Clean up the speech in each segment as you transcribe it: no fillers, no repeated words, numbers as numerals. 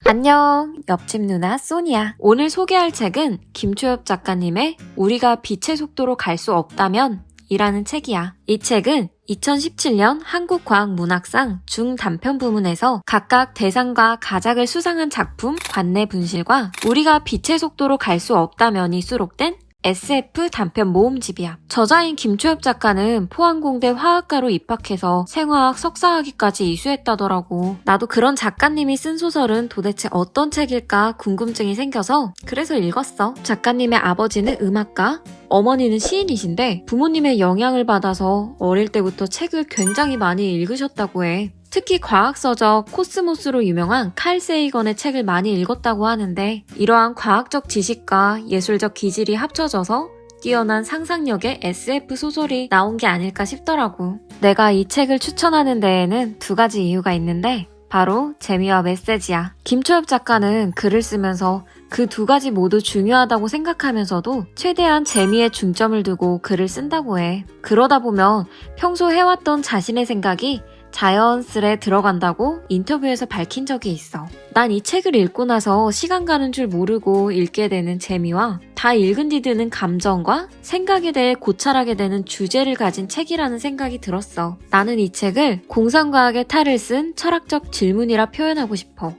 안녕, 옆집 누나 소니야. 오늘 소개할 책은 김초엽 작가님의 우리가 빛의 속도로 갈 수 없다면 이라는 책이야. 이 책은 2017년 한국과학문학상 중단편 부문에서 각각 대상과 가작을 수상한 작품 관내 분실과 우리가 빛의 속도로 갈 수 없다면이 수록된 SF 단편 모음집이야. 저자인 김초엽 작가는 포항공대 화학과로 입학해서 생화학 석사학위까지 이수했다더라고. 나도 그런 작가님이 쓴 소설은 도대체 어떤 책일까 궁금증이 생겨서 그래서 읽었어. 작가님의 아버지는 음악가, 어머니는 시인이신데 부모님의 영향을 받아서 어릴 때부터 책을 굉장히 많이 읽으셨다고 해. 특히 과학서적 코스모스로 유명한 칼 세이건의 책을 많이 읽었다고 하는데 이러한 과학적 지식과 예술적 기질이 합쳐져서 뛰어난 상상력의 SF 소설이 나온 게 아닐까 싶더라고. 내가 이 책을 추천하는 데에는 두 가지 이유가 있는데 바로 재미와 메시지야. 김초엽 작가는 글을 쓰면서 그 두 가지 모두 중요하다고 생각하면서도 최대한 재미에 중점을 두고 글을 쓴다고 해. 그러다 보면 평소 해왔던 자신의 생각이 자연스레 들어간다고 인터뷰에서 밝힌 적이 있어. 난 이 책을 읽고 나서 시간 가는 줄 모르고 읽게 되는 재미와 다 읽은 뒤 드는 감정과 생각에 대해 고찰하게 되는 주제를 가진 책이라는 생각이 들었어. 나는 이 책을 공상과학의 탈을 쓴 철학적 질문이라 표현하고 싶어.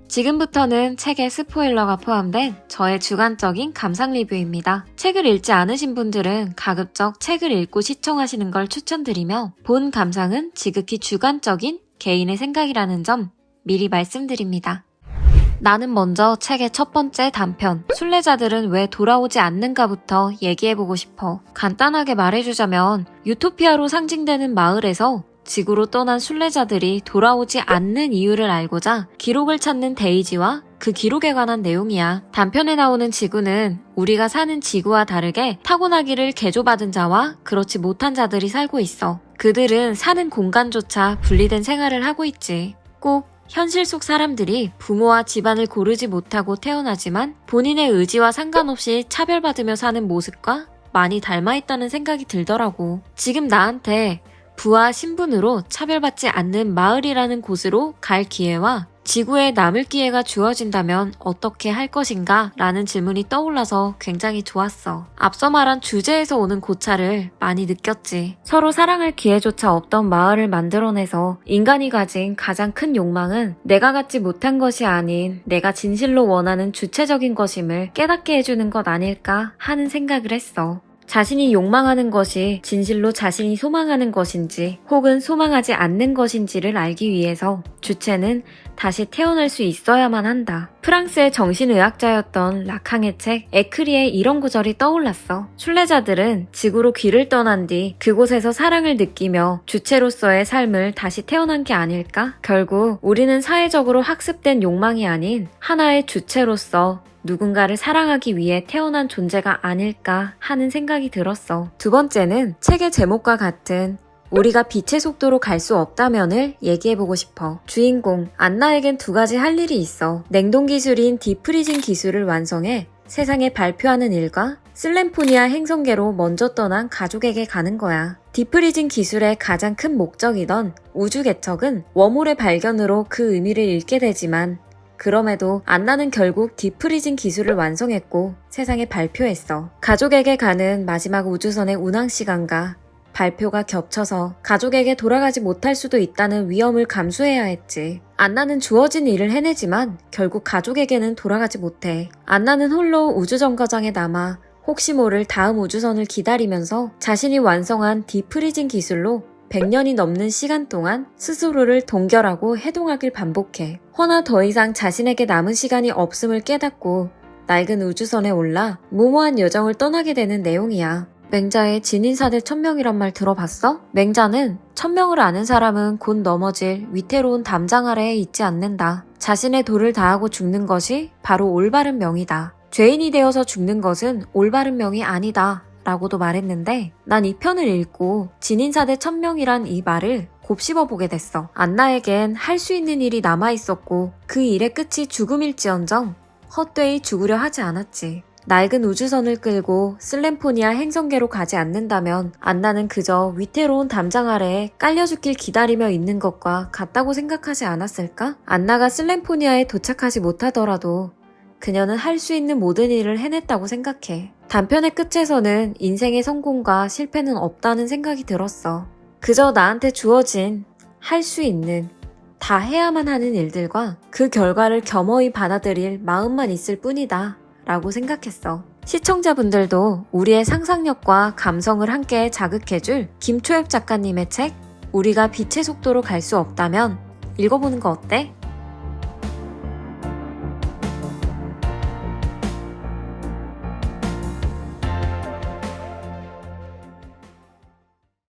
지금부터는 책에 스포일러가 포함된 저의 주관적인 감상 리뷰입니다. 책을 읽지 않으신 분들은 가급적 책을 읽고 시청하시는 걸 추천드리며 본 감상은 지극히 주관적인 개인의 생각이라는 점 미리 말씀드립니다. 나는 먼저 책의 첫 번째 단편, 순례자들은 왜 돌아오지 않는가부터 얘기해보고 싶어. 간단하게 말해주자면 유토피아로 상징되는 마을에서 지구로 떠난 순례자들이 돌아오지 않는 이유를 알고자 기록을 찾는 데이지와 그 기록에 관한 내용이야. 단편에 나오는 지구는 우리가 사는 지구와 다르게 타고나기를 개조받은 자와 그렇지 못한 자들이 살고 있어. 그들은 사는 공간조차 분리된 생활을 하고 있지. 꼭 현실 속 사람들이 부모와 집안을 고르지 못하고 태어나지만 본인의 의지와 상관없이 차별받으며 사는 모습과 많이 닮아있다는 생각이 들더라고. 지금 나한테 부와 신분으로 차별받지 않는 마을이라는 곳으로 갈 기회와 지구에 남을 기회가 주어진다면 어떻게 할 것인가? 라는 질문이 떠올라서 굉장히 좋았어. 앞서 말한 주제에서 오는 고찰을 많이 느꼈지. 서로 사랑할 기회조차 없던 마을을 만들어내서 인간이 가진 가장 큰 욕망은 내가 갖지 못한 것이 아닌 내가 진실로 원하는 주체적인 것임을 깨닫게 해주는 것 아닐까 하는 생각을 했어. 자신이 욕망하는 것이 진실로 자신이 소망하는 것인지 혹은 소망하지 않는 것인지를 알기 위해서 주체는 다시 태어날 수 있어야만 한다. 프랑스의 정신의학자였던 라캉의 책 에크리의 이런 구절이 떠올랐어. 순례자들은 지구로 길을 떠난 뒤 그곳에서 사랑을 느끼며 주체로서의 삶을 다시 태어난 게 아닐까? 결국 우리는 사회적으로 학습된 욕망이 아닌 하나의 주체로서 누군가를 사랑하기 위해 태어난 존재가 아닐까 하는 생각이 들었어. 두 번째는 책의 제목과 같은 우리가 빛의 속도로 갈 수 없다면을 얘기해보고 싶어. 주인공 안나에겐 두 가지 할 일이 있어. 냉동 기술인 디프리징 기술을 완성해 세상에 발표하는 일과 슬램포니아 행성계로 먼저 떠난 가족에게 가는 거야. 디프리징 기술의 가장 큰 목적이던 우주 개척은 웜홀의 발견으로 그 의미를 잃게 되지만 그럼에도 안나는 결국 디프리징 기술을 완성했고 세상에 발표했어. 가족에게 가는 마지막 우주선의 운항 시간과 발표가 겹쳐서 가족에게 돌아가지 못할 수도 있다는 위험을 감수해야 했지. 안나는 주어진 일을 해내지만 결국 가족에게는 돌아가지 못해. 안나는 홀로 우주정거장에 남아 혹시 모를 다음 우주선을 기다리면서 자신이 완성한 디프리징 기술로 100년이 넘는 시간 동안 스스로를 동결하고 해동하길 반복해. 허나 더 이상 자신에게 남은 시간이 없음을 깨닫고 낡은 우주선에 올라 무모한 여정을 떠나게 되는 내용이야. 맹자의 진인사대 1000명이란 말 들어봤어? 맹자는 1000명을 아는 사람은 곧 넘어질 위태로운 담장 아래에 있지 않는다. 자신의 도를 다하고 죽는 것이 바로 올바른 명이다. 죄인이 되어서 죽는 것은 올바른 명이 아니다. 라고도 말했는데 난 이 편을 읽고 진인사대 1000명이란 이 말을 곱씹어보게 됐어. 안나에겐 할 수 있는 일이 남아있었고 그 일의 끝이 죽음일지언정 헛되이 죽으려 하지 않았지. 낡은 우주선을 끌고 슬램포니아 행성계로 가지 않는다면 안나는 그저 위태로운 담장 아래에 깔려 죽길 기다리며 있는 것과 같다고 생각하지 않았을까? 안나가 슬램포니아에 도착하지 못하더라도 그녀는 할 수 있는 모든 일을 해냈다고 생각해. 단편의 끝에서는 인생의 성공과 실패는 없다는 생각이 들었어. 그저 나한테 주어진 할 수 있는 다 해야만 하는 일들과 그 결과를 겸허히 받아들일 마음만 있을 뿐이다 라고 생각했어. 시청자분들도 우리의 상상력과 감성을 함께 자극해줄 김초엽 작가님의 책 우리가 빛의 속도로 갈 수 없다면 읽어보는 거 어때?